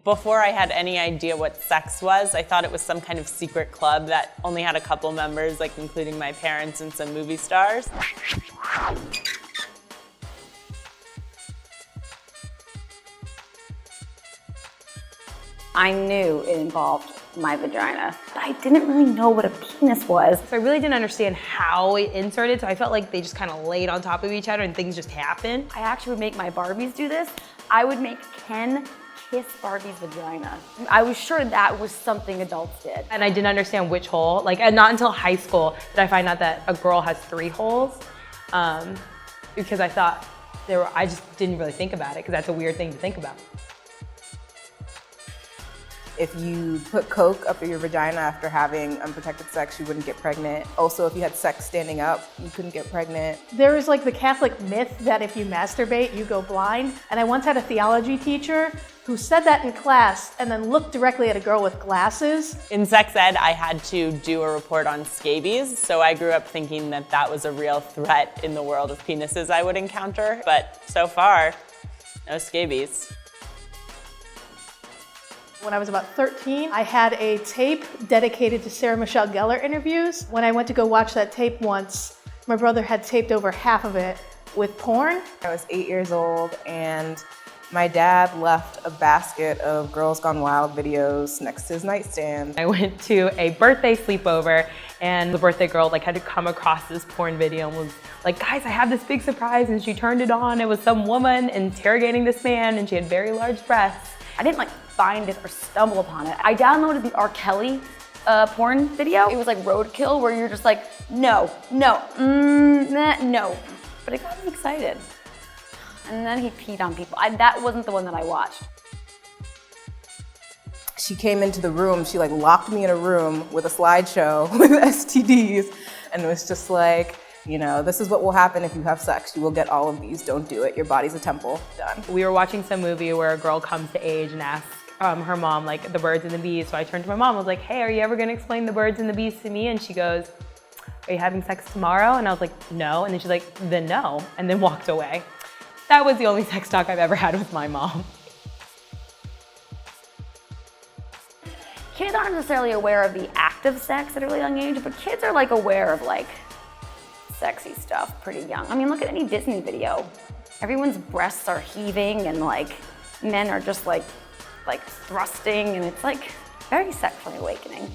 Before I had any idea what sex was, I thought it was some kind of secret club that only had a couple members, like including my parents and some movie stars. I knew it involved my vagina, but I didn't really know what a penis was. So I really didn't understand how it inserted, so I felt like they just kind of laid on top of each other and things just happened. I actually would make my Barbies do this. I would make Ken kiss Barbie's vagina. I was sure that was something adults did. And I didn't understand which hole. Like, and not until high school did I find out that a girl has 3 holes, because I thought I just didn't really think about it, because that's a weird thing to think about. If you put Coke up your vagina after having unprotected sex, you wouldn't get pregnant. Also, if you had sex standing up, you couldn't get pregnant. There is like the Catholic myth that if you masturbate, you go blind. And I once had a theology teacher who said that in class and then looked directly at a girl with glasses. In sex ed, I had to do a report on scabies, so I grew up thinking that that was a real threat in the world of penises I would encounter. But so far, no scabies. When I was about 13, I had a tape dedicated to Sarah Michelle Gellar interviews. When I went to go watch that tape once, my brother had taped over half of it with porn. I was 8 years old and my dad left a basket of Girls Gone Wild videos next to his nightstand. I went to a birthday sleepover and the birthday girl had to come across this porn video and was like, guys, I have this big surprise, and she turned it on. It was some woman interrogating this man and she had very large breasts. I didn't find it or stumble upon it. I downloaded the R. Kelly porn video. It was like roadkill, where you're just like, no, no, no. But it got me excited. And then he peed on people. That wasn't the one that I watched. She came into the room, she locked me in a room with a slideshow with STDs, and it was just like, you know, this is what will happen if you have sex. You will get all of these. Don't do it. Your body's a temple. Done. We were watching some movie where a girl comes to age and asks her mom, the birds and the bees. So I turned to my mom and was like, hey, are you ever going to explain the birds and the bees to me? And she goes, are you having sex tomorrow? And I was like, no. And then she's like, then no. And then walked away. That was the only sex talk I've ever had with my mom. Kids aren't necessarily aware of the act of sex at a really young age, but kids are aware of sexy stuff pretty young. I mean, look at any Disney video. Everyone's breasts are heaving and men are just thrusting, and it's very sexually awakening.